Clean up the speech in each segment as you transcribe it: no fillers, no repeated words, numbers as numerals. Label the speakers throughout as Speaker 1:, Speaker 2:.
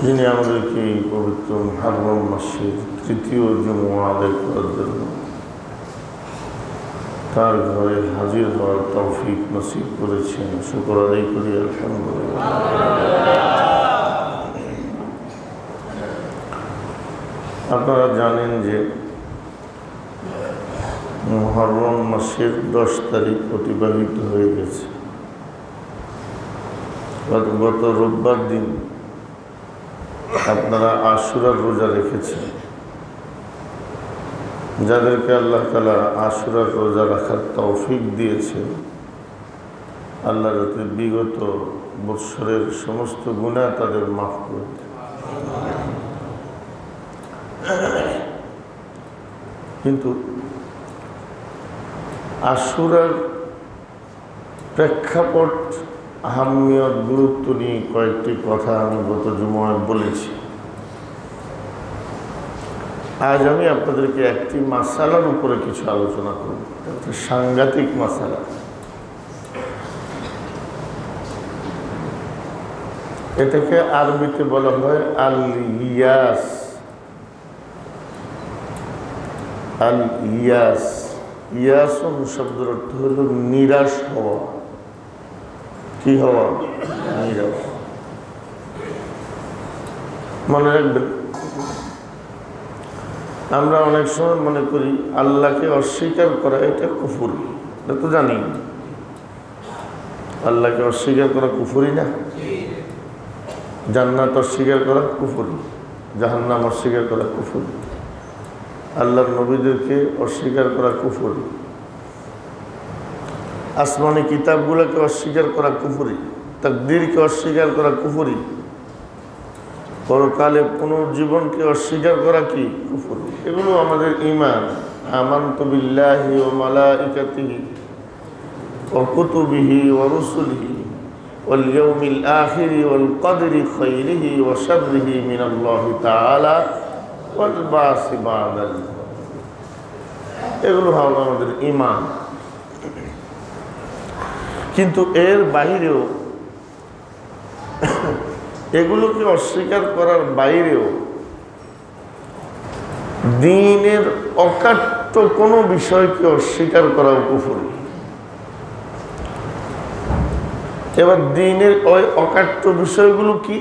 Speaker 1: যিনি আমাদেরকে এই পবিত্র মুহররম মাসের তৃতীয় জুমা আদায় করার জন্য তার ঘরে হাজির হওয়ার তৌফিক নসিব করেছেন, শুকর আদায় করি আলহামদুলিল্লাহ। আপনারা জানেন যে মুহররম মাসের 10 তারিখ অতিবাহিত হয়ে গেছে। গত রোববার দিন আপনারা আশুরার রোজা রেখেছেন। যাদেরকে আল্লাহ তাআলা আশুরার রোজা রাখার তৌফিক দিয়েছেন, আল্লাহ যাতে বিগত বৎসরের সমস্ত গুনাহ তাদের মাফ করে দেন। কিন্তু আশুরার প্রেক্ষাপট, আহমিয়ত, গুরুত্ব নিয়ে কয়েকটি কথা আমি গত জুমায় বলেছি। আজ আমি আপনাদেরকে একটি মাসালার উপরে কিছু আলোচনা করব, একটা সাংঘাতিক মাসালা। এটাকে আরবিতে বলা হয় আল ইয়াস। আল ইয়াস, ইয়াসুন শব্দের অর্থ হল নিরাশ হওয়া। কি হওয়া? নিরাশ। মনে রাখবেন, আমরা অনেক সময় মনে করি আল্লাহকে অস্বীকার করা এটা কুফরি। এটা তো জানি আল্লাহকে অস্বীকার করা কুফরি না। জান্নাত অস্বীকার করা কুফরি, জাহান্নাম অস্বীকার করা কুফরি, আল্লাহর নবীদেরকে অস্বীকার করা কুফরি, আসমানি কিতাবগুলোকে অস্বীকার করা কুফরি, তাকদীরকে অস্বীকার করা কুফরি, পরকালে পুনর্জীবনকে অস্বীকার করা কি কুফর। এগুলো আমাদের ঈমান। আমানতু বিল্লাহি ওয়া মালাইকাতিহি ওয়া কুতুবিহি ওয়া রুসুলিহি ওয়াল ইয়াউমিল আখিরি ওয়াল কদরি খাইরিহি ওয়া শাররিহি মিনাল্লাহি তাআলা ওয়াল বাসি বাদাল। এগুলো হলো আমাদের ঈমান। কিন্তু এর বাইরেও, এগুলোকে অস্বীকার করার বাইরেও দ্বীনের অকাট্য কোনো বিষয়কে অস্বীকার করাও কুফরি। এবার দ্বীনের ওই অকাট্য বিষয়গুলো কি?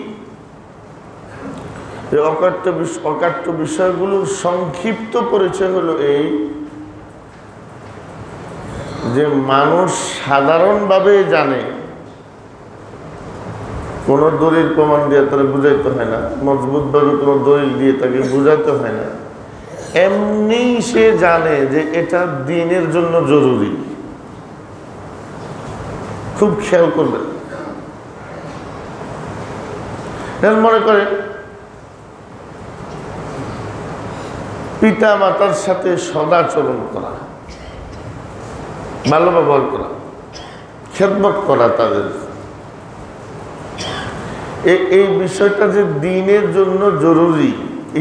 Speaker 1: এই অকাট্য বিষয়গুলোর সংক্ষিপ্ত পরিচয় হলো এই যে মানুষ সাধারণভাবে জানে, কোনো দলিল প্রমাণ দিয়ে তারা বুঝাইতে হয় না, মজবুতভাবে কোনো দলিল দিয়ে তাকে বুঝাতে হয় না, এমনি সে জানে যে এটা দ্বীনের জন্য জরুরি। খুব খেয়াল করবেন। মনে করে পিতা মাতার সাথে সদাচরণ করা, ভালো ব্যবহার করা, খেদমত করা, তাদের এই বিষয়টা যে দ্বীনের জন্য জরুরি,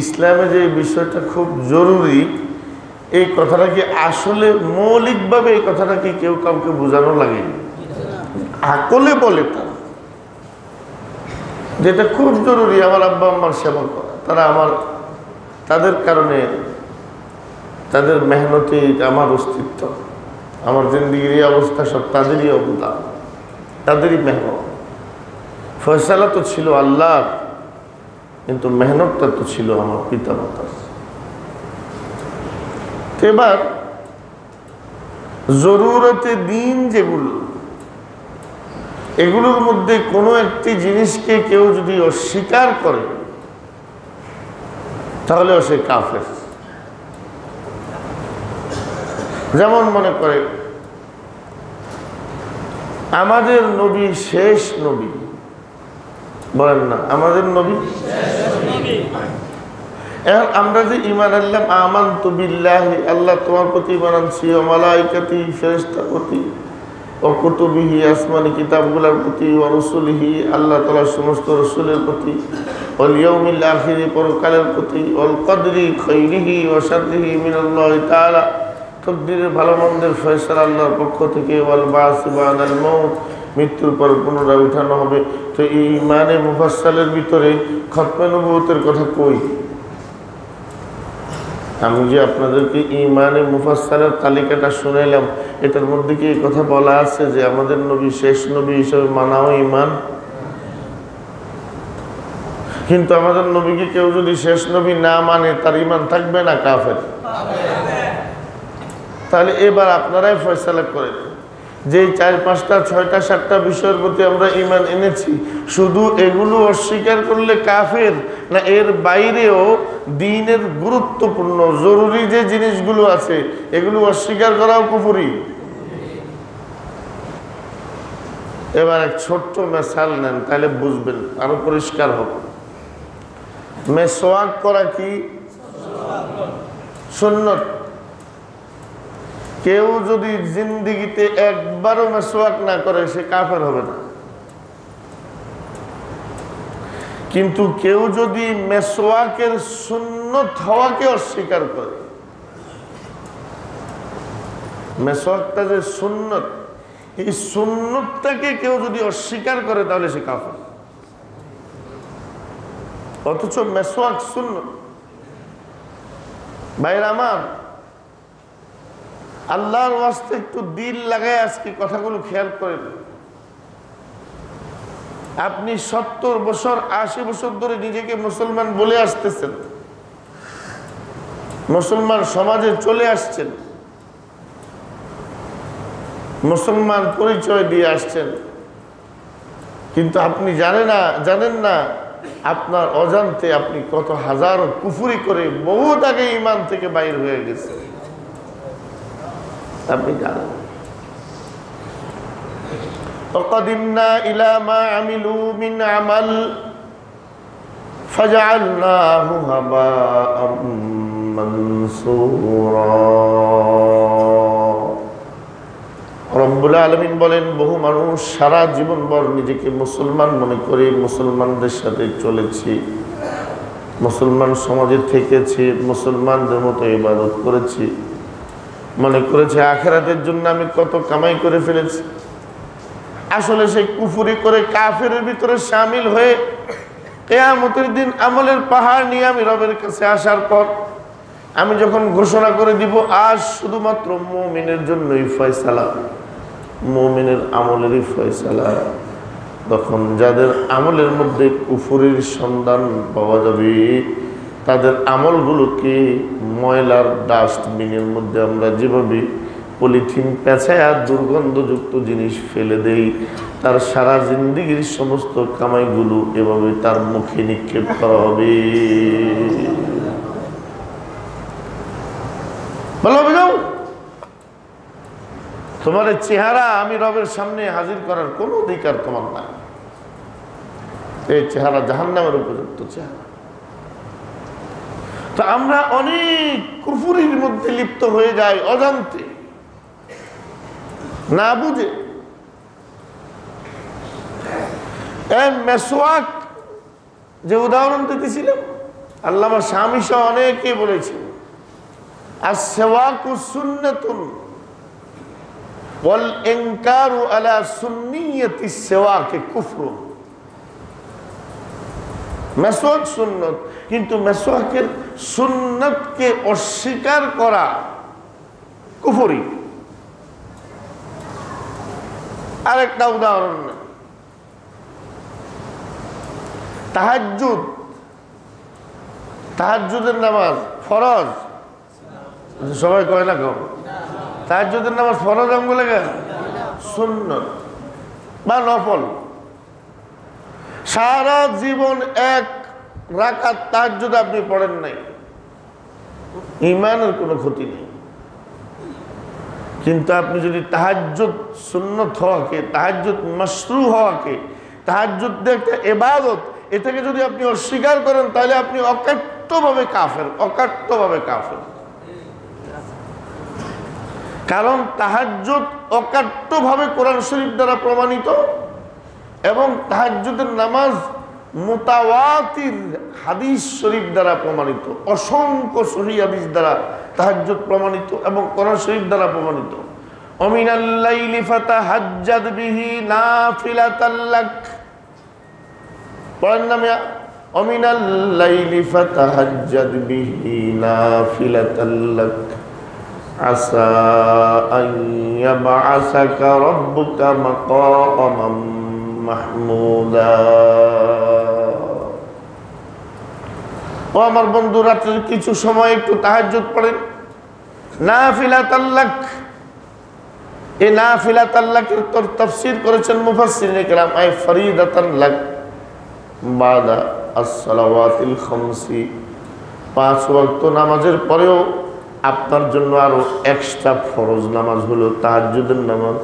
Speaker 1: ইসলামে যে বিষয়টা খুব জরুরি, এই কথাটা কি আসলে মৌলিকভাবে এই কথাটা কি কেউ কাউকে বোঝানো লাগে? আকলে বলে তারা যেটা খুব জরুরি, আমার আব্বা আম্মার সেবা করা, তারা তাদের কারণে, তাদের মেহনতে আমার অস্তিত্ব, আমার জিন্দিগির এই অবস্থা সব তাদেরই অবদান, তাদেরই মেহনত। ফয়সালা তো ছিল আল্লাহর, কিন্তু মেহনতটা তো ছিল আমার পিতা মাতার। এবার জরুরতে দ্বীন যেগুলো, এগুলোর মধ্যে কোনো একটি জিনিসকে কেউ যদি অস্বীকার করে তাহলে সে কাফের। যেমন মনে করে আমাদের নবী শেষ নবী, বলেন না আমাদের নবী। এখন আমরা যে ঈমান আনলাম, আমানতু বিল্লাহি, আল্লাহ তোমার প্রতি ঈমান আনছি, ওয়া মালাইকাতিহি, ফেরেশতার প্রতি, ওয়া কুতুবিহি, আসমানি কিতাবগুলোর প্রতি, ওয়া রুসুলিহি, আল্লাহ তাআলার সমস্ত রাসূলের প্রতি, ওয়াল ইয়াউমিল আখিরি, পরকালের প্রতি, ওয়াল কদরি খাইরিহি ওয়া শাররিহি মিনাল্লাহি তাআলা, তাকদীরের ভালো মন্দের ফয়সালা আল্লাহর পক্ষ থেকে, ওয়াল বাসি বাদাল মাউত, মৃত্যুর পর পুনরায় উঠানো হবে। তো এই ইমানে মুফাসসালের ভিতরে খতমে নবুয়তের কথা কই? আমি যে আপনাদেরকে ইমানে মুফাসসালের তালিকাটা শুনাইলাম, এটার মধ্যে কি এই কথা বলা আছে যে আমাদের নবী শেষ নবী হিসেবে মানাও ইমান? কিন্তু আমাদের নবীকে কেউ যদি শেষ নবী না মানে তার ইমান থাকবে না কাফের? তাহলে এবার আপনারাই ফয়সালা করেন, যে 4, 5, 6, 7টা বিষয়ের প্রতি আমরা ইমান এনেছি, শুধু এগুলো অস্বীকার করলে কাফের, না এর বাইরেও দ্বীনের গুরুত্বপূর্ণ জরুরি যে জিনিসগুলো আছে এগুলো অস্বীকার করাও কুফরি? এবার এক ছোট্ট মেসাল নেন, তাহলে বুঝবেন, আরো পরিষ্কার হবে। মেসওয়াক করা কি সুন্নত? কেউ যদি জিন্দেগিতে একবারও মেসওয়াক না করে সে কাফের হবে না। কিন্তু কেউ যদি মেসওয়াকের সুন্নত হওয়াকে অস্বীকার করে, মেসওয়াকটা যে সুন্নত, এই সুন্নতটাকে কেউ যদি অস্বীকার করে তাহলে সে কাফের। অথচ মেসওয়াক সুন্নত। ভাইরা আমার, আল্লাহর ওয়াস্তে একটু দিল লাগায় আজকে কথাগুলো খেয়াল করেন। আপনি 70 বছর 80 বছর ধরে নিজেকে মুসলমান বলে আসতেছেন, মুসলমান সমাজে চলে আসছেন, মুসলমান পরিচয় দিয়ে আসছেন, কিন্তু আপনি জানেন না আপনার অজান্তে আপনি কত হাজারো কুফরি করে বহুত আগে ঈমান থেকে বাইর হয়ে গেছে, আপনি জানেন। وَقَدِمْنَا إِلَى مَا عَمِلُوا مِنْ عَمَلٍ فَجَعَلْنَاهُ هَبَاءً مَنْثُورًا। রব্বুল আলামিন বলেন, বহু মানুষ সারা জীবনভর নিজেকে মুসলমান মনে করে মুসলমানদের সাথে চলেছি, মুসলমান সমাজে থেকেছি, মুসলমানদের মতো ইবাদত করেছি, মনে করেছে আখিরাতের জন্য আমি কত কামাই করে ফেলেছি। আসলে সেই কুফরি করে কাফেরের ভিতরে শামিল হয়ে কিয়ামতের দিন আমলের পাহাড় নিয়ে আমি রবের কাছে আসার পর আমি যখন ঘোষণা করে দিব আজ শুধুমাত্র মুমিনের জন্যই ফয়সালা, মুমিনের আমলেরই ফয়সালা, তখন যাদের আমলের মধ্যে কুফরির সন্ধান পাওয়া যাবে তাদের আমলগুলোকে ময়লার ডাস্টবিনের মধ্যে আমরা যেভাবে পলিথিন পেঁচায় আর দুর্গন্ধযুক্ত জিনিস ফেলে দেই, তার সারা জিন্দেগির সমস্ত কামাইগুলো এভাবে তার মুখে নিক্ষেপ করা হবে। বলো, তোমার চেহারা আমি রবের সামনে হাজির করার কোন অধিকার তোমার না। এই চেহারা জাহান্নামের উপযুক্ত চেহারা। তো আমরা অনেক কুফরির মধ্যে লিপ্ত হয়ে যাই অজান্তে, না বুঝে। মেসওয়াক যে উদাহরণ দিতেছিলাম, আল্লামা শামী সহ অনেকে বলেছেন, আস-সিওয়াকু সুন্নাতুন ওয়াল ইনকারু আলা সুন্নিয়্যাতি সিওয়াকি কুফরুন। মেসওয়াক সুন্নত, কিন্তু মেসওয়াকের সুন্নতকে অস্বীকার করা কুফরি। আরেকটা উদাহরণ, তাহাজ্জুদ, তাহাজ্জুদের নামাজ ফরজ, সবাই কয় না কেউ তাহাজ্জুদের নামাজ ফরজ আমগুলো কেন সুন্নত বা নফল। সারা জীবন এক রাকাত তাহাজ্জুদ আপনি পড়েন নাই, ঈমানের কোনো ক্ষতি নেই। কিন্তু আপনি যদি তাহাজ্জুদ সুন্নত হওয়াকে, তাহাজ্জুদ মাশরু হওয়াকে, তাহাজ্জুদ একটা ইবাদত, এটাকে যদি আপনি অস্বীকার করেন তাহলে আপনি অকাট্যভাবে কাফের, অকাট্যভাবে কাফের। কারণ তাহাজ্জুদ অকাট্যভাবে কোরআন শরীফ দ্বারা প্রমাণিত এবং তাহাজ্জুদের নামাজ মুতাওয়াতির হাদিস শরীফ দ্বারা প্রমাণিত, অসংখ্য সহিহ হাদিস দ্বারা তাহাজ্জুদ প্রমাণিত এবং কোরআন শরীফ দ্বারা প্রমাণিত। ওমিনাল লাইলি ফাতাহাজ্জাদ বিহি নাফিলাতাল লাক। পড়েন না মিয়া? ওমিনাল লাইলি ফাতাহাজ্জাদ বিহি নাফিলাতাল লাক আসা আন ইয়াবআসাকা রাব্বুকা মাকামান মাহমুদা। ও আমার বন্ধু, রাত্রের কিছু সময় একটু তাহাজ্জুদ পড়েন, নাফিলাতাল লাক। এই নাফিলাতাল লাকের তাফসীর করেছেন মুফাসসিরিনে কেরাম, আই ফরিদাতান লাক বাদা as-সালাওয়াতিল খামসি। 5 ওয়াক্ত নামাজের পরেও আপনার জন্য আরো এক্সট্রা ফরজ নামাজ হলো তাহাজ্জুদের নামাজ।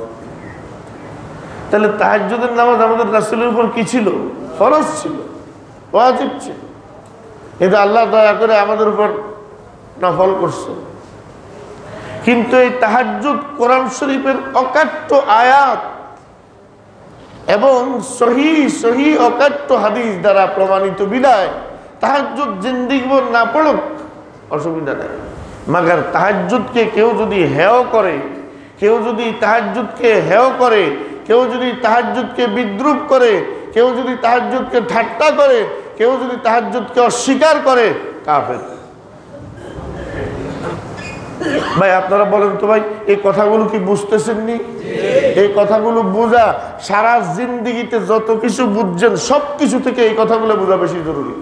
Speaker 1: তাহলে তাহাজ্জুদের নামাজ আমাদের রাসূলের উপর কি ছিল? ফরজ ছিল, ওয়াজিব ছিল। কিন্তু আল্লাহ দয়া করে আমাদের উপর নফল করছে। কিন্তু এই তাহাজ্জুদ কোরআন শরীফের অকাট্য আয়াত এবং সহি অকাট্য হাদিস দ্বারা প্রমাণিত বিদায় তাহাজ্জুদ জিন্দেগিভর না পড়ুক অসুবিধা নেই। মাগার তাহাজ্জুদকে কেউ যদি হেয় করে, কেউ যদি তাহাজ্জুদকে হেয় করে, কেউ যদি তাহাজ্জুদকে বিদ্রূপ করে, কেউ যদি তাহাজ্জুদকে ঠাট্টা করে, কেউ যদি তাহাজ্জুদকে অস্বীকার করে, কাফের। ভাই আপনারা বলেন তো ভাই, এই কথাগুলো কি বুঝতেছেননি? এই কথাগুলো বোঝা সারা জিন্দেগিতে যত কিছু বুঝছেন সব কিছু থেকে এই কথাগুলো বোঝা বেশি জরুরি।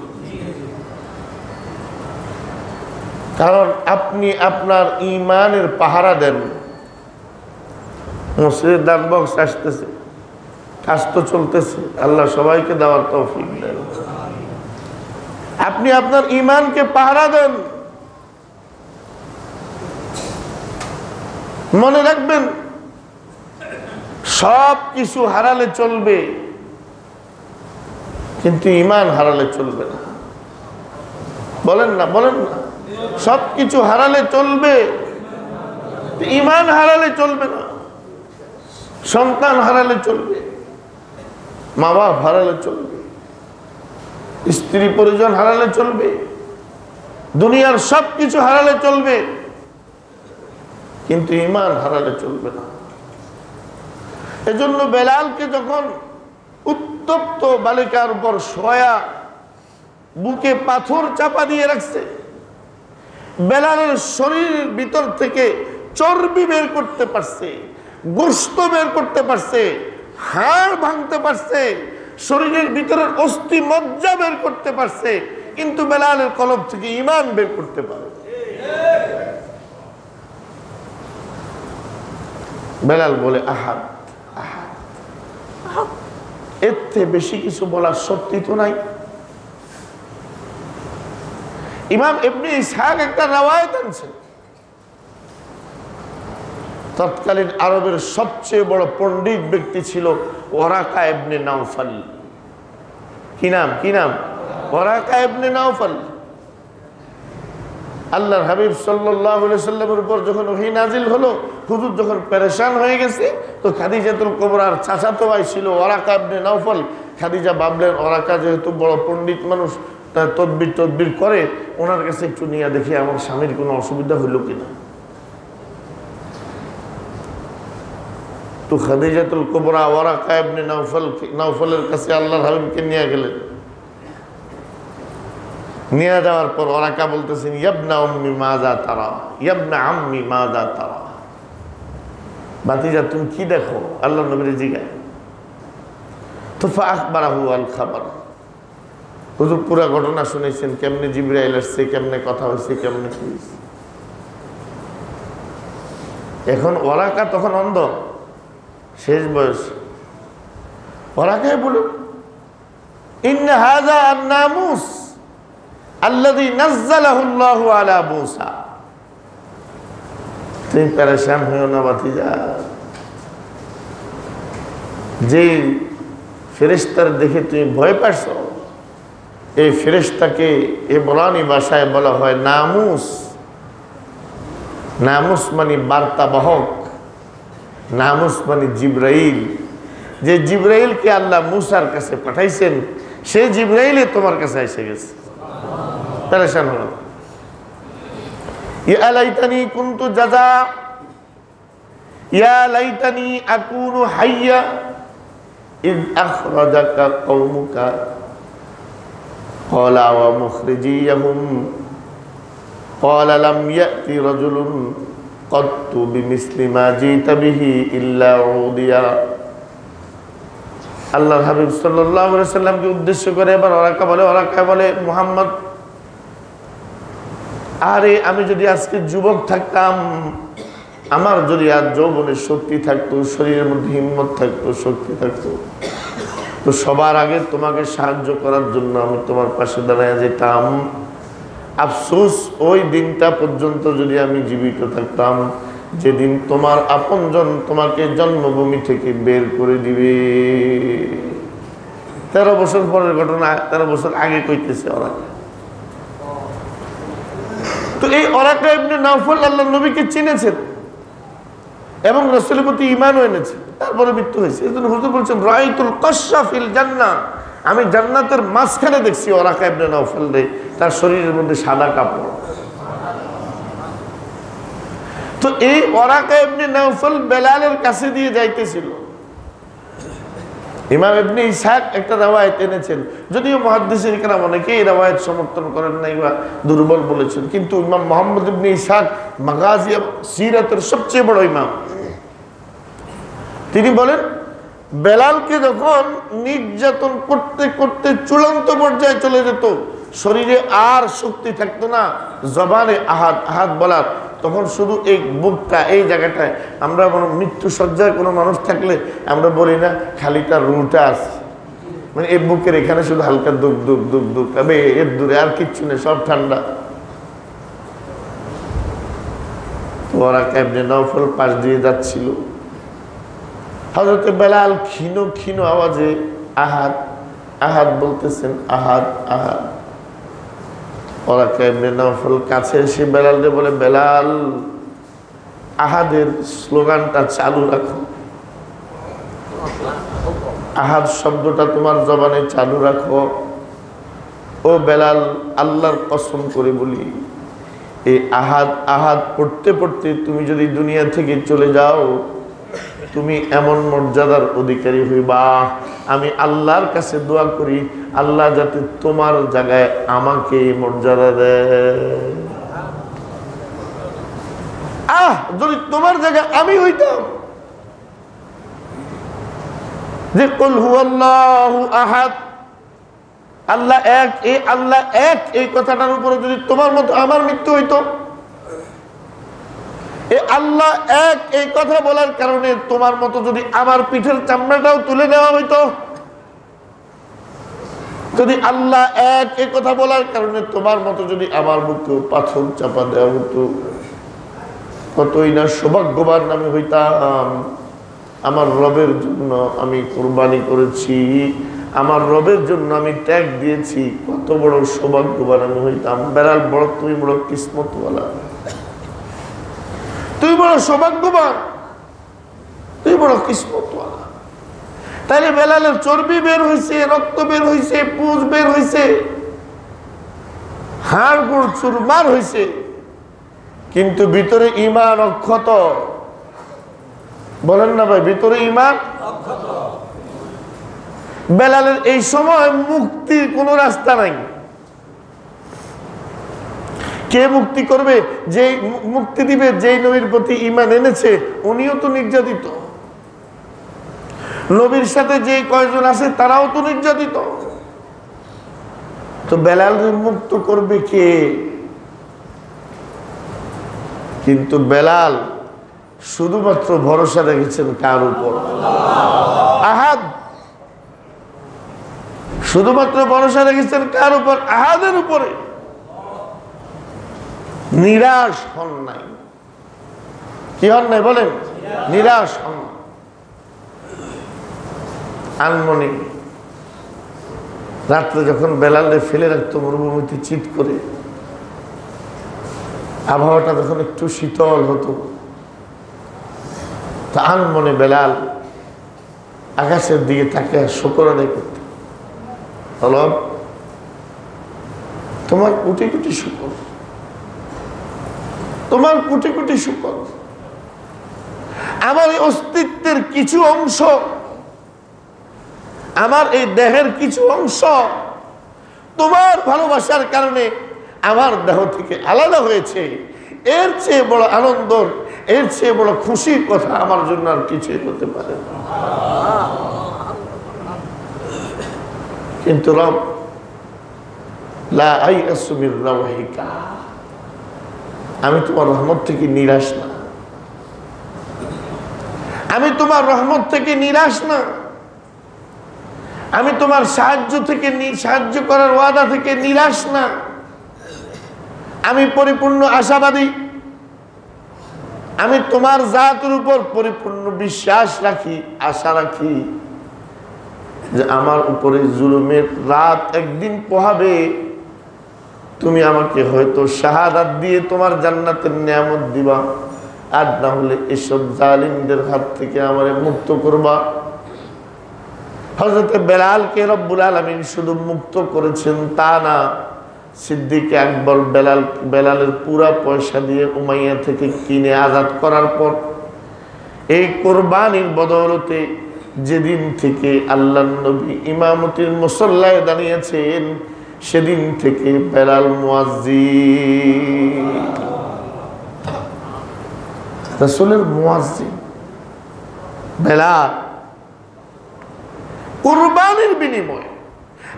Speaker 1: কারণ আপনি আপনার ঈমানের পাহারা দেন। মসজিদের দান বক্স আসতেছে, কাজ তো চলতেছে, আল্লাহ সবাইকে দেওয়ার তৌফিক দেন। আপনি আপনার ঈমানকে পাহারা দেন। মনে রাখবেন, সব কিছু হারালে চলবে কিন্তু ঈমান হারালে চলবে না। বলেন না, বলেন না। সব কিছু হারালে চলবে, ঈমান হারালে চলবে না। সন্তান হারালে চলবে, মা বাপ হারালে চলবে, স্ত্রী পরিজন হারালে চলবে, দুনিয়ার সব কিছু হারালে চলবে কিন্তু ঈমান হারালে চলবে না। এজন্য বেলালকে যখন উত্তপ্ত বালিকার উপর শোয়া বুকে পাথর চাপা দিয়ে রাখছে, বেলালের শরীরের ভিতর থেকে চর্বি বের করতে পারছে, গোশত বের করতে পারছে, হাড় ভাঙতে পারছে, শরীরের ভিতরের অস্থি মজ্জা বের করতে পারছে, কিন্তু বেলালের কলব থেকে ঈমান বের করতে পারে। বেলাল বলে আহাদ আহাদ। এর থেকে বেশি কিছু বলার সত্যি তো নাই। ইমাম ইবনে ইসহাক একটা রওয়ায়াত আনছেন, তৎকালীন আরবের সবচেয়ে বড় পণ্ডিত ব্যক্তি ছিল ওয়ারাকা ইবনে নাওফাল। কি নাম? কি নাম? Waraqa ibn Nawfal. আল্লাহর হাবিব সাল্লাল্লাহু আলাইহি সাল্লামের উপর যখন ওহী নাজিল হলো, হুজুর যখন পেরেশান হয়ে গেছে, তো খাদিজাতুল কুবরার চাচাতো ভাই ছিল ওয়ারাকা ইবনে নাওফাল। খাদিজা ভাবলেন ওয়ারাকা যেহেতু বড় পণ্ডিত মানুষ, তার তদবির করে, ওনার কাছে একটু নিয়ে দেখি আমার স্বামীর কোনো অসুবিধা হইল কিনা। তো খাদিজাতুল কুবরা ওয়ারাকা ইবনে নাওফালের কাছে আল্লাহর হাবিবকে নিয়ে গেলেন। নিয়ে যাওয়ার পর ওরাকা বলতেছেন, ইয়াবনা উম্মি মাযা তারা, ইয়াবনা আম্মি মাযা তারা। ভাতিজা তুমি কি দেখো? আল্লাহর নবীর জিজ্ঞাসা। তো ফাআখবারাহু আল খাবার। হুজুর পুরো ঘটনা শুনেছেন, কেমনে জিবরাইল আসছে, কেমনে কথা হয়েছে, কেমনে কি হয়েছে। এখন ওরাকা তখন অন্ধ, শেষ বয়স। ওরাকাই বলুন, ইন্না হাযা আন-নামুস আল্লাযী নাযালাহু আল্লাহু আলা মূসা। তুমি পেরেশান হইও না ভাতিজা, যে ফেরেশতার দেখে তুমি ভয় পাচ্ছ, এই ফেরেশতাকে ইবরানি ভাষায় বলা হয় নামুস। নামুস মানে বার্তাবাহক, নামুস মানে জিবরাইল। যে জিবরাইলকে আল্লাহ মূসার কাছে পাঠাইছেন, সে জিবরাইলে তোমার কাছে এসে গেছে। পেরেশান হল। ইয়া লাইতানি কুনতু জাযা, ইয়া লাইতানি আকুনু হাইয়া ইয আখরাজাকা কওমুকা ক্বালা ওয়া মুখরিজিয়াহুম ক্বালা লাম ইয়াতি রাজুলুন কত্তু বিমিসলি মা জিতা বিহি ইল্লা উদিয়া। আল্লাহর হাবিব সাল্লাল্লাহু আলাইহি সাল্লামকে উদ্দেশ্য করে এবার ওরাকা বলে মুহাম্মদ, আরে আমি যদি আজকে যুবক থাকতাম, আমার যদি আজ যৌবনের শক্তি থাকতো, শরীরের মধ্যে হিম্মত থাকতো, শক্তি থাকতো, তো সবার আগে তোমাকে সাহায্য করার জন্য আমি তোমার পাশে দাঁড়ায় যেতাম। আফসোস ওই দিনটা পর্যন্ত যদি আমি জীবিত থাকতাম, যেদিন তোমার আপনজন তোমাকে জন্মভূমি থেকে বের করে দিবে। 13 বছর পরের ঘটনা, 13 বছর আগে কইতেছে ওরা। তো এই ওরাকা ইবনে নাওফল আল্লাহর নবীকে চিনেছেন এবং রাসূলের প্রতি ঈমানও এনেছেন, তারপরে মৃত্যু হয়েছে। এজন্য হুজুর বলছেন রাআইতুল কাশশা ফিল জান্নাহ, আমি জান্নাতের মাঝখানে দেখছি ওরাকা ইবনে নাওফল রে, তার শরীরের মধ্যে সাদা কাপড়। তো এই ওরাকা ইবনে নাওফল বেলালের কাছে দিয়ে যাইতেছিল। ইমাম ইবনে ইসহাক একটা রওয়ায়াত এনেছেন, যদিও মুহাদ্দিসিন কেরাম অনেকে এই রওয়ায়াত সমর্থন করেন নাই বা দুর্বল বলেছেন, কিন্তু ইমাম মুহাম্মদ ইবনে ইসহাক মাগাজি সিরাতের সবচেয়ে বড় ইমাম, তিনি বলেন বেলালকে যখন নির্যাতন করতে করতে চূড়ান্ত পর্যায়ে চলে যেত, শরীরে আর শক্তি থাকতো না জবানে আহাদ আহাদ বলার, তখন শুধু এই বুকটা, এই জায়গাটায় আমরা মৃত্যু সজ্জায় কোনো মানুষ থাকলে আমরা বলি না খালি তার রুটা আছে, মানে এই বুকের এখানে শুধু হালকা দুঃখ দুঃখ দুঃখ দুঃখ, তবে এর দূরে আর কিচ্ছু নেই, সব ঠান্ডা। ওরাকা ইবনে নাওফল পাশ দিয়ে যাচ্ছিল, হযরত বেলাল ক্ষীণ ক্ষীণ আওয়াজে আহাদ আহাদ বলতেছেন, আহাদ আহাদ। ওরাকা ইবনে নাওফল কাছে এসে বেলালকে বলে, বেলাল আহাদের স্লোগানটা চালু রাখো, আহাদ শব্দটা তোমার জবানে চালু রাখো। ও বেলাল, আল্লাহর কসম করে বলি, এই আহাদ আহাদ পড়তে পড়তে তুমি যদি দুনিয়া থেকে চলে যাও, তুমি এমন মর্যাদার অধিকারী হইবা, আমি আল্লাহর কাছে দোয়া করি আল্লাহ যাতে তোমার জায়গায় আমাকে মর্যাদা দেয়। যদি তোমার জায়গায় আমি হইতাম, যে কুল হুয়াল্লাহু আহাদ, আল্লাহ এক, এই আল্লাহ এক, এই কথাটার উপরে যদি তোমার মতো আমার মৃত্যু হইতো, এই আল্লাহ এক এই কথা বলার কারণে তোমার মতো যদি আমার পিঠের চামড়াটাও তুলে নেওয়া হইতো, যদি আল্লাহ এক এই কথা বলার কারণে তোমার মতো যদি আমার বুকে পাথর চাপা দেওয়া হতো, কতই না সৌভাগ্যবান আমি হইতাম। আমার রবের জন্য আমি কুরবানি করেছি, আমার রবের জন্য আমি ত্যাগ দিয়েছি, কত বড় সৌভাগ্যবান আমি হইতাম। বেলাল, বড় তুমি বড় কিসমতওয়ালা, তুই বড় সৌভাগ্যবান, তুই বড় কিসমতওয়ালা। তাইলে বেলালের চর্বি বের হয়েছে, রক্ত বের হয়েছে, পুঁজ বের হয়েছে, হাড় গুড় চুরমার হয়েছে, কিন্তু ভিতরে ঈমান অক্ষত। বলেন না ভাই, ভিতরে ঈমান অক্ষত। বেলালের এই সময় মুক্তির কোনো রাস্তা নাই। কে মুক্তি করবে? যে মুক্তি দিবে, যেই নবীর প্রতি ঈমান এনেছে, উনিও তো নির্যাতিত। নবীর সাথে যে কয়জন আছে তারাও তো নির্যাতিত। তো বেলাল মুক্ত করবে কে? কিন্তু বেলাল শুধুমাত্র ভরসা রেখেছেন কার উপর? আহাদ। শুধুমাত্র ভরসা রেখেছেন কার উপর? আহাদের উপরে। নিরাশ হন নাই। কি হন নাই বলেন? নিরাশ হন। আনমনি রাত্রে যখন বেলালে ফেলে রাখতো মরুভূমিতে চিৎ করে, আবহাওয়াটা যখন একটু শীতল হতো, তা আনমনে বেলাল আকাশের দিকে তাকে শুকর আদায় করত। রব, তোমার কোটি কোটি শুকর, তোমার কোটি কোটি শুকর। আমার এই অস্তিত্বের কিছু অংশ, আমার এই দেহের কিছু অংশ তোমার ভালোবাসার কারণে আমার দেহ থেকে আলাদা হয়েছে। এর চেয়ে বড় আনন্দ, এর চেয়ে বড় খুশির কথা আমার জন্য আর কিছুই হতে পারে না। কিন্তু রব লা আইয়াসু মির রাওহিকা, আমি তোমার রহমত থেকে নিরাশ না, আমি তোমার রহমত থেকে নিরাশ না, আমি তোমার সাহায্য থেকে সাহায্য করার ওয়াদা থেকে নিরাশ না, আমি পরিপূর্ণ আশাবাদী, আমি তোমার জাতের উপর পরিপূর্ণ বিশ্বাস রাখি, আশা রাখি যে আমার উপরে জুলুমের রাত একদিন পোহাবে, তুমি আমাকে হয়তো শাহাদাত দিয়ে তোমার জান্নাতের নিয়ামত দিবা, আর না হলে এসব জালিমদের হাত থেকে আমারে মুক্ত করবা। হযরত বেলালকে রব্বুল আলামিন শুধু মুক্ত করেছেন তা না, সিদ্দিক আকবর বেলালের পুরা পয়সা দিয়ে উমাইয়া থেকে কিনে আজাদ করার পর এই কোরবানির বদৌলতে যেদিন থেকে আল্লাহর নবী ইমামতির মুসল্লায় দাঁড়িয়েছেন, সেদিন থেকে বেলাল মুয়াজ্জিন, রাসূলের মুয়াজ্জিন বেলাল কুরবানির বিনিময়ে।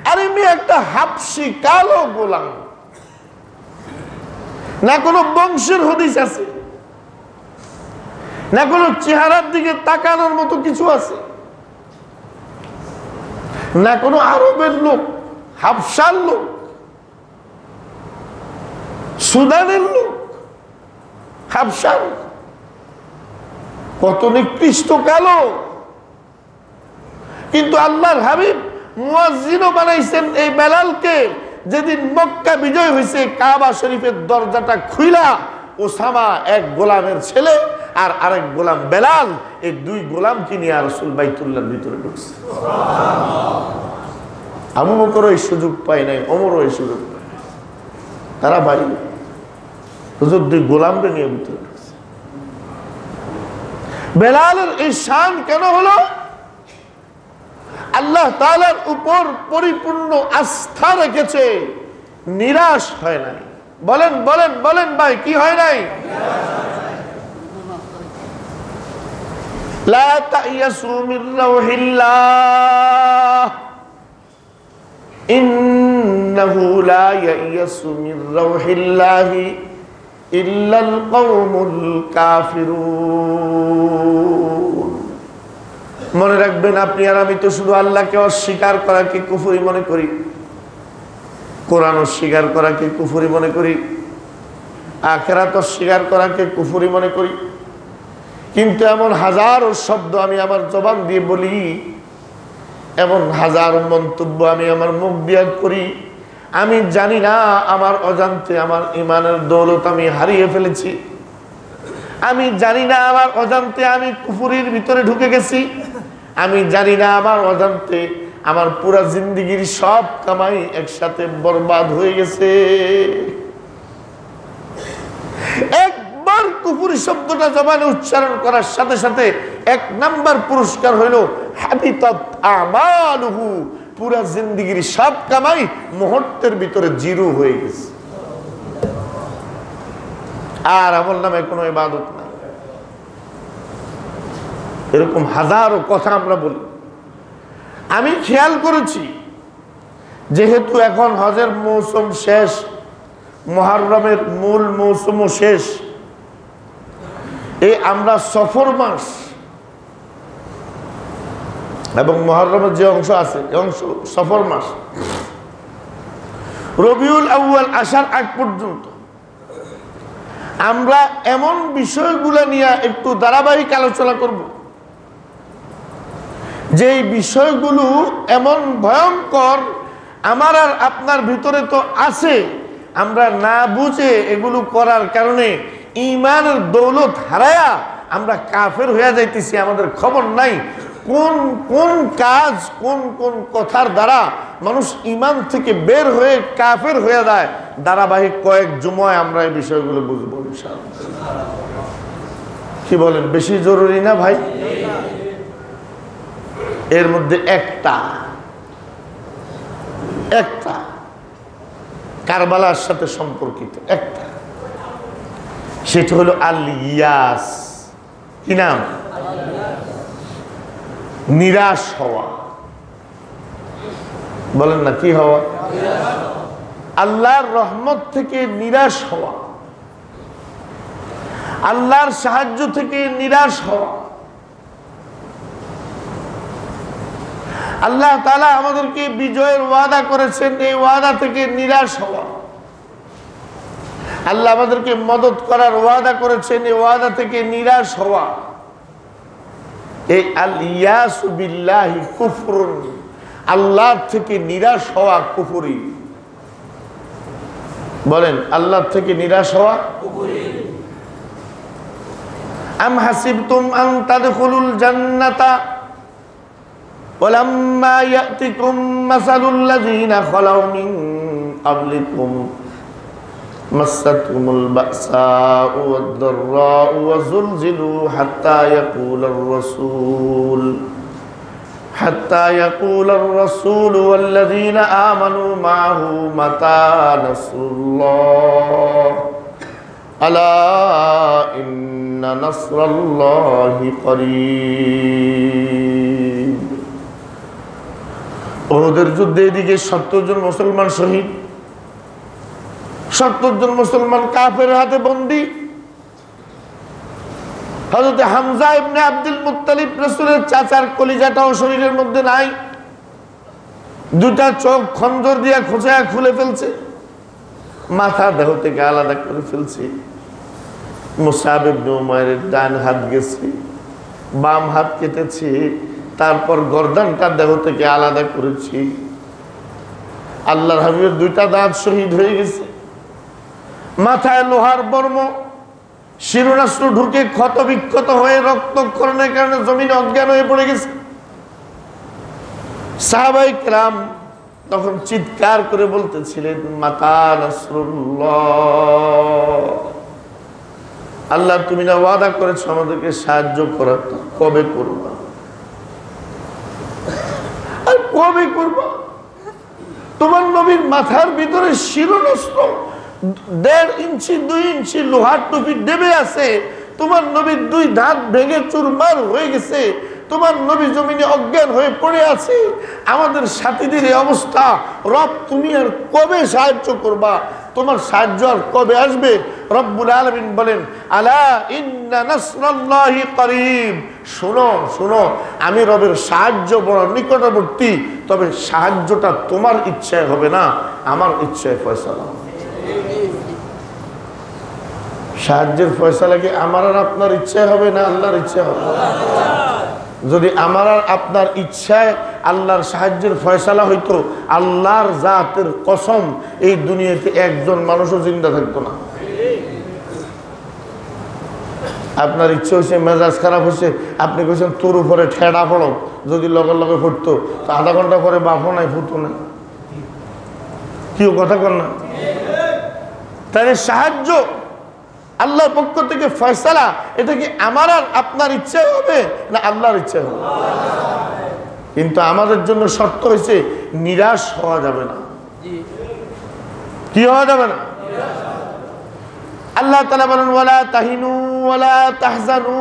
Speaker 1: আর এমনি একটা হাবশি কালো গোলাম, না কোনো বংশের হদিস আছে, না কোনো চেহারার দিকে তাকানোর মতো কিছু আছে, না কোনো আরবের লোক, হাবশার লোক, সুদানের লোক, হাবশার, কত নিকৃষ্ট কালো। কিন্তু আল্লাহর হাবিব মুয়াজ্জিনও বানাইছেন এই বেলালকে। যেদিন মক্কা বিজয় হয়েছে, কাবা শরীফের দরজাটা খুইলা ওসামা এক গোলামের ছেলে আর আরেক গোলাম বেলাল, এই দুই গোলামকে নিয়ে রাসূল বাইতুল্লাহর ভিতরে ঢুকছে। আবু বকর এই সুযোগ পায় নাই, ওমরও এই সুযোগ পায়, তারা বাইরে হুজুর দুই গোলামকে নিয়ে ভিতরে ঢুকছে। বেলালের এই শান কেন হলো? আল্লাহ তাআলার উপর পরিপূর্ণ আস্থা রেখেছে, নিরাশ হয় নাই। বলেন বলেন বলেন ভাই, কি হয় নাই? লা তাইয়াসু মির রাউহিল্লাহ, ইন্নাহু লা ইয়াইয়াসু মির রাউহিল্লাহি ইল্লাল কওমুল কাফিরুন। মনে রাখবেন, আপনি আর আমি তো শুধু আল্লাহকে অস্বীকার করাকে কুফরি মনে করি, কোরআন অস্বীকার করাকে কুফরি মনে করি, আখিরাত অস্বীকার করাকে কুফরি মনে করি। কিন্তু এমন হাজারো শব্দ আমি আমার জবান দিয়ে বলি, এমন হাজারো মন্তব্য আমি আমার মুখ দিয়ে করি, আমি জানি না আমার অজান্তে আমার ইমানের দৌলত আমি হারিয়ে ফেলেছি, আমি জানি না আমার অজান্তে আমি কুফরির ভিতরে ঢুকে গেছি, আমি জানি না আমার অজান্তে আমার পুরা জিন্দেগির সব কামাই একসাথে বরবাদ হয়ে গেছে। একবার কুফরি শব্দটা জবানে উচ্চারণ করার সাথে সাথে এক নাম্বার পুরস্কার হইল হাবিতাত আমালুহু, পুরা জিন্দেগির সব কামাই মুহূর্তের ভিতরে জিরো হয়ে গেছে, আর আমল নামে কোনো ইবাদত নাই। এরকম হাজারো কথা আমরা বলি। আমি খেয়াল করেছি, যেহেতু এখন হজের মৌসুম শেষ, মুহররমের মূল মৌসুমও শেষ, এই আমরা সফর মাস এবং মুহররমের যে অংশ আছে এই অংশ সফর মাস, রবিউল আউয়াল আসার আগ পর্যন্ত আমরা এমন বিষয়গুলো নিয়ে একটু ধারাবাহিক আলোচনা করব, যে বিষয়গুলো এমন ভয়ঙ্কর, আমার আর আপনার ভিতরে তো আছে, আমরা না বুঝে এগুলো করার কারণে ঈমানের দৌলত হারায়া আমরা কাফের হয়ে যাইতেছি, আমাদের খবর নাই। কোন কোন কাজ, কোন কোন কথার দ্বারা মানুষ ঈমান থেকে বের হয়ে কাফের হয়ে যায়, ধারাবাহিক কয়েক জুমায় আমরা এই বিষয়গুলো বুঝবো ইনশাআল্লাহ। কি বলেন, বেশি জরুরি না ভাই? এর মধ্যে একটা কারবালার সাথে সম্পর্কিত একটা, সেটা হলো আল ইয়াস। কি নাম? নিরাশ হওয়া। বলেন না, কি হওয়া? আল্লাহর রহমত থেকে নিরাশ হওয়া, আল্লাহর সাহায্য থেকে নিরাশ হওয়া। আল্লাহ তাআলা আমাদেরকে বিজয়ের ওয়াদা করেছেন, এই ওয়াদা থেকে নিরাশ হওয়া। আল্লাহ আমাদেরকে মদদ করার ওয়াদা করেছেন, এই ওয়াদা থেকে নিরাশ হওয়া। এই আল ইয়াসু বিল্লাহি কুফরুন, আল্লাহ থেকে নিরাশ হওয়া কুফরি। বলেন, আল্লাহ থেকে নিরাশ হওয়া কুফরি। আম হাসিবতুম আন তাদখুলুল জান্নাতা ওয়ালাম্মা ইয়াতিকুম মাসালুল লাযিনা খালাউ মিন ক্বাবলিকুম মাসাতহুমুল বাসাউ ওয়াদ-দাররাউ ওয়াযুলজিলু হাত্তা ইয়াকুলার রাসূল ওয়াল্লাযীনা আমানু মা'হু মাতা নাসরুল্লাহ আলা ইন্না নাসরাল্লাহি করিব। উহুদের যুদ্ধে এদিকে 70 জন মুসলমান শহীদ, 70 জন মুসলমান কাফের হাতে বন্দী। হযরত হামজা ইবনে আব্দুল মুত্তালিব, রাসূলের চাচার কলিজাটাও শরীরের মধ্যে নাই, দুটা চোখ খঞ্জর দিয়া খোঁচায়া খুলে ফেলছে, মাথা দেহ থেকে আলাদা করে ফেলছে। মুসআব ইবনে উমাইরের ডান হাত গেছে, বাম হাত কেটেছে, তারপর গর্দানটা দেহ থেকে আলাদা করেছি। আল্লাহর হাবিবের দুইটা দাঁত শহীদ হয়ে গেছে, মাথায় লোহার বর্ম, শিরোনাস্ত্র ঢুকে ক্ষত বিক্ষত হয়ে রক্তক্ষরণের কারণে জমিনে অজ্ঞান হয়ে পড়ে গেছে। সাহাবায়ে কেরাম তখন চিৎকার করে বলতেছিলেন, মাতা নাসরুল্লাহ, আল্লাহ তুমি না ওয়াদা করেছো আমাদেরকে সাহায্য করার, কবে করবা? আর কবে করবা? তোমার নবীর মাথার ভিতরে শিরোনাস্ত্র 1.5 ইঞ্চি 2 ইঞ্চি লোহার টুপি দেবে আছে, তোমার নবীর 2 দাঁত ভেঙে চুরমার হয়ে গেছে, তোমার নবী জমিনে অজ্ঞান হয়ে পড়ে আছে, আমাদের সাথীদের এই অবস্থা, রব তুমি আর কবে সাহায্য করবা? তোমার সাহায্য আর কবে আসবে? রব্বুল আলামিন বলেন, আলা ইন্না নাসরাল্লাহি করিব, শোনো শোনো, আমি রবের সাহায্য বড় নিকটবর্তী, তবে সাহায্যটা তোমার ইচ্ছায় হবে না, আমার ইচ্ছায় ফয়সালা হবে। সাহায্যের ফয়সালা কি আমার আর আপনার ইচ্ছায় হবে না আল্লাহর ইচ্ছায় হবে? যদি আমার আর আপনার ইচ্ছায় আল্লাহর সাহায্যের ফয়সালা হইতো, আল্লাহর জাতের কসম এই দুনিয়াতে একজন মানুষও জিন্দা থাকতো না। আপনার ইচ্ছে হয়েছে, মেজাজ খারাপ হয়েছে, আপনি কইছেন তোর উপরে ঠেড়া পড়ো, যদি লগে লগে ফুটতো তো আধা ঘন্টা পরে বাফও নাই, ফুটো নাই, কেউ কথা কর না। তাহলে সাহায্য আল্লাহর পক্ষ থেকে ফয়সালা, এটা কি আমার আর আপনার ইচ্ছায় হবে না আল্লাহর ইচ্ছায় হবে? কিন্তু আমাদের জন্য শর্ত হয়েছে, নিরাশ হওয়া যাবে না। কি হওয়া যাবে না? আল্লাহ তাআলা বলেন, ওয়ালা তাহিনু ওয়ালা তাহজানু।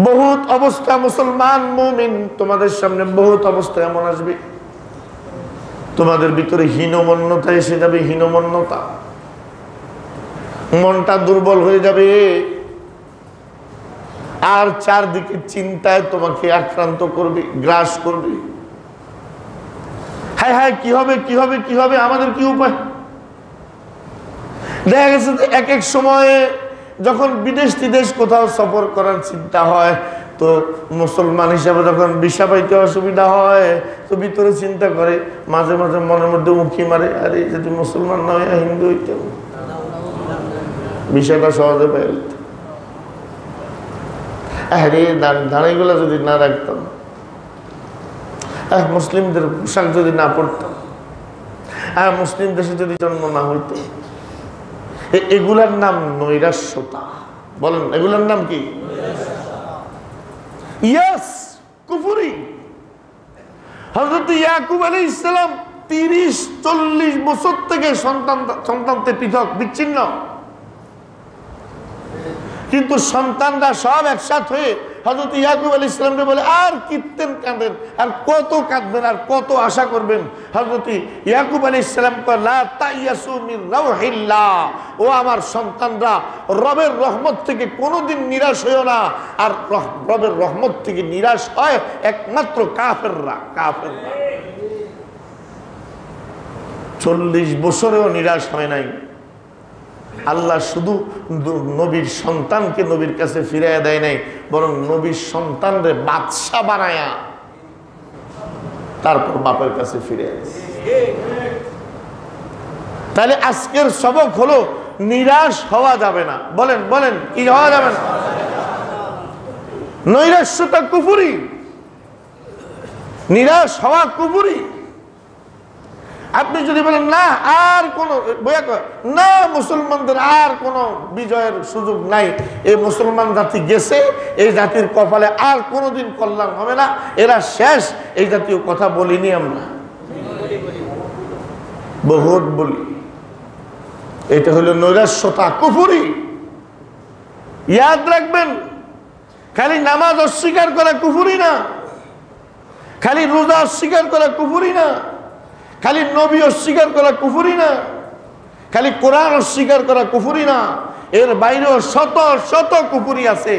Speaker 1: বহুত অবস্থা মুসলমান মুমিন, তোমাদের সামনে বহুত অবস্থা এমন আসবে, তোমাদের ভিতরে হীনমন্যতা এসে যাবে, হীনমন্যতা, মনটা দুর্বল হয়ে যাবে, আর চারদিকে চিন্তায় তোমাকে আক্রান্ত করবে, গ্রাস করবে। হায় হায়, কি হবে কি হবে কি হবে, আমাদের কি উপায়? দেখা গেছে যে এক এক সময়ে যখন বিদেশ টিদেশ কোথাও সফর করার চিন্তা হয়, তো মুসলমান হিসাবে যখন ভিসা পাইতে অসুবিধা হয়, তো ভিতরে চিন্তা করে, মাঝে মাঝে মনের মধ্যে উঁকি মারে, আরে যদি মুসলমান না হয় হিন্দু হইতে, বিষয়টা সহজে পেয়ে যেত। আরে দাঁড়িগুলা যদি না রাখতাম, মুসলিমদের পোশাক যদি না পড়তাম, মুসলিম দেশে যদি জন্ম না হইতো, এগুলার নাম নৈরাশ্যতা। বলেন এগুলার নাম কি? ইয়াস, কুফরি। হযরত ইয়াকুব আলাইহিস সালাম 30-40 বছর থেকে সন্তানতে পৃথক, বিচ্ছিন্ন, কিন্তু সন্তানরা সব একসাথ হয়ে হযরত ইয়াকুব আলাইহিস সালামকে বলে, আর কিত্তেন কাঁদেন, আর কত কাঁদবেন, আর কত আশা করবেন। হযরত ইয়াকুব আলাইহিস সালাম কয়, লা তাইয়াসু মির রাউহিল্লাহ, ও আমার সন্তানরা, রবের রহমত থেকে কোনোদিন নিরাশ হইও না। আর রবের রহমত থেকে নিরাশ হয় একমাত্র কাফেররা। 40 বছরেও নিরাশ হয় নাই। আল্লাহ শুধু নবীর সন্তানকে নবীর কাছে ফিরাইয়া দেয় নাই, বরং নবীর সন্তানরে বাদশা বানায়া তারপর বাপের কাছে ফিরাইয়া দেয়। তাহলে আজকের সবক হলো নিরাশ হওয়া যাবে না। বলেন বলেন কি হওয়া যাবে না? নৈরাশ্যতা কুফরি, নিরাশ হওয়া কুফরি। আপনি যদি বলেন না আর কোন না, মুসলমানদের আর কোন বিজয়ের সুযোগ নাই, এই মুসলমান জাতি গেছে, এই জাতির কপালে আর কোনোদিন কল্যাণ হবে না, এরা শেষ, এই জাতীয় কথা বলিনি আমরা, বহুত বলি। এটা হলো নৈরাশ্যতা, কুফরি। ইয়াদ রাখবেন, খালি নামাজ অস্বীকার করা কুফরি না, খালি রোজা অস্বীকার করা কুফরি না, খালি নবী অস্বীকার করা কুফরি না, খালি কোরআন অস্বীকার করা কুফরি না, এর বাইরেও শত শত কুফরি আছে,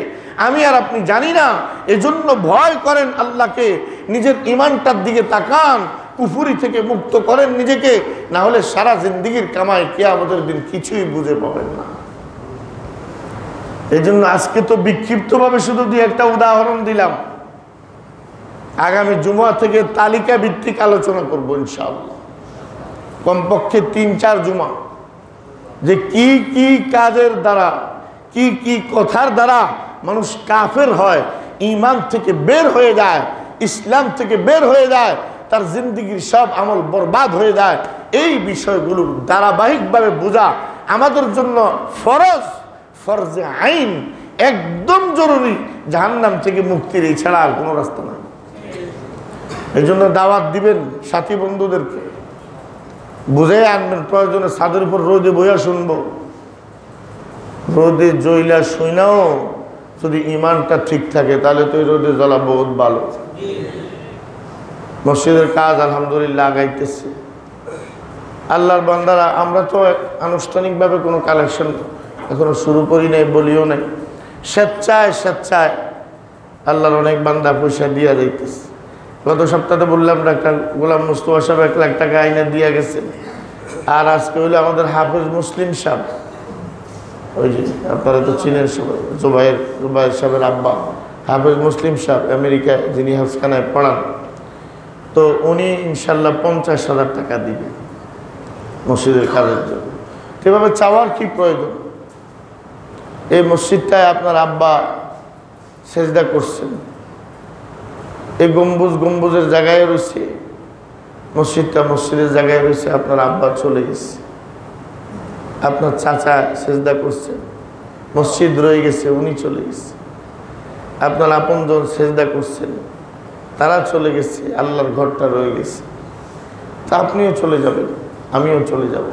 Speaker 1: আমি আর আপনি জানি না। এজন্য ভয় করেন আল্লাহকে, নিজের ইমানটার দিকে তাকান, কুফরি থেকে মুক্ত করেন নিজেকে, না হলে সারা জিন্দেগির কামাই কিয়ামতের দিন কিছুই বুঝে পাবেন না। এজন্য আজকে তো বিক্ষিপ্তভাবে শুধু দুই একটা উদাহরণ দিলাম, আগামী জুমা থেকে তালিকা ভিত্তিক আলোচনা করব ইনশাআল্লাহ, কমপক্ষে 3-4 জুমা, যে কি কি কাজের দ্বারা, কি কি কথার দ্বারা মানুষ কাফের হয়, ঈমান থেকে বের হয়ে যায়, ইসলাম থেকে বের হয়ে যায়, তার জিন্দেগির সব আমল বরবাদ হয়ে যায়। এই বিষয়গুলো ধারাবাহিকভাবে বোঝা আমাদের জন্য ফরজ, ফরজে আইন, একদম জরুরি। জাহান্নাম থেকে মুক্তির এই ছাড়া আর কোনো রাস্তা নাই। এই জন্য দাওয়াত দিবেন সাথী বন্ধুদেরকে, বুঝে আনবেন, প্রয়োজনে ছাদের উপর রোদে বইয়া শুনবো, রোদে জইলা শুনাও যদি ইমানটা ঠিক থাকে তাহলে তো এই রোদে জ্বলা বহুত ভালো। মসজিদের কাজ আলহামদুলিল্লাহ আগাইতেছে। আল্লাহর বান্দারা, আমরা তো আনুষ্ঠানিকভাবে কোনো কালেকশন এখনো শুরু করি নাই, বলিও নাই, স্বেচ্ছায় স্বেচ্ছায় আল্লাহর অনেক বান্দা পয়সা দিয়া যাইতেছে। গত সপ্তাহে বললাম ডাক্তার গোলাম মুস্তফা সাহেব 1 লাখ টাকা আইনে দিয়া গেছেন। আর আজকে হইলো আমাদের হাফেজ মুসলিম সাহেব, ওই যে আপনারা তো চিনেন সবাই, জুবাইর সাহেবের আব্বা হাফেজ মুসলিম সাহেব, আমেরিকায় যিনি হাফখানায় পড়ান, তো উনি ইনশাল্লাহ 50,000 টাকা দিবেন মসজিদের কাজের জন্য। এভাবে চাওয়ার কি প্রয়োজন? এই মসজিদটায় আপনার আব্বা সেজদা করছেন, এই গম্বুজের জায়গায় রয়েছে মসজিদটা, মসজিদের জায়গায় রয়েছে, আপনার আব্বা চলে গেছে, আপনার চাচা সেজদা করছেন, মসজিদ রয়ে গেছে, উনি চলে গেছে, আপনার আপনজন সেজদা করছেন, তারা চলে গেছে, আল্লাহর ঘরটা রয়ে গেছে, তা আপনিও চলে যাবেন, আমিও চলে যাব।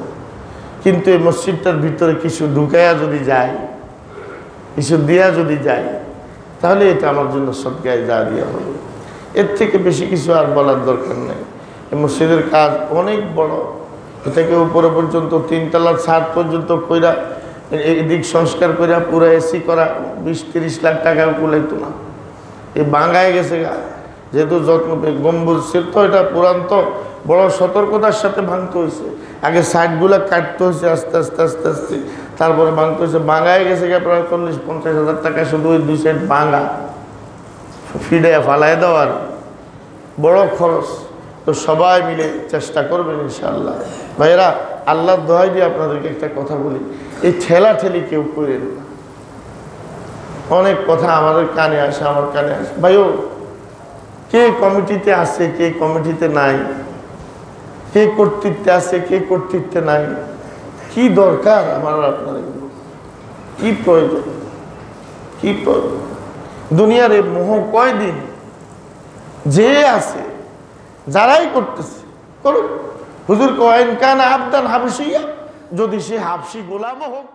Speaker 1: কিন্তু এই মসজিদটার ভিতরে কিছু ঢুকাইয়া যদি যায়, কিছু দিয়া যদি যায়, তাহলে এটা আমার জন্য সদকায়ে জারিয়া হবে। এর থেকে বেশি কিছু আর বলার দরকার নেই। এই মসজিদের কাজ অনেক বড়, এটাকে উপরে পর্যন্ত 3 তলার ছাদ পর্যন্ত কইরা, এদিক সংস্কার কইরা পুরো এসি করা 20-30 লাখ টাকাও কুলাইতো না। এই ভাঙায় গেছে, যেহেতু যত্ন গম্বুজ ছিল তো, এটা পুরান্ত বড় সতর্কতার সাথে ভাঙতে হয়েছে। আগে সাইডগুলো কাটতে হয়েছে আস্তে আস্তে আস্তে আস্তে, তারপরে ভাঙতে হয়েছে। ভাঙায় গেছে প্রায় 40-50 হাজার টাকা শুধু ওই 2 সাইড ভাঙা, ফিডে ফালাই দেওয়ার বড় খরচ। তো সবাই মিলে চেষ্টা করবেন ইনশাআল্লাহ। ভাইয়েরা, আল্লাহর দোহাই দিয়ে আপনাদেরকে একটা কথা বলি, এই ঠেলাঠেলি কেউ করেন না। অনেক কথা আমাদের কানে আসে, আমার কানে আসে, ভাইও কে কমিটিতে আছে, কে কমিটিতে নাই, কে কর্তৃত্বে আছে, কে কর্তৃত্বে নাই, কি দরকার আমার আপনার, কি প্রয়োজন, কি প্রয়োজন? দুনিয়ার এই মোহ কয়দিন? যে আছে, যারাই করতেছে করুক। হুজুর কয়েন কান আবদান হাবশিয়া, যদি সে হাবশি গোলামও হোক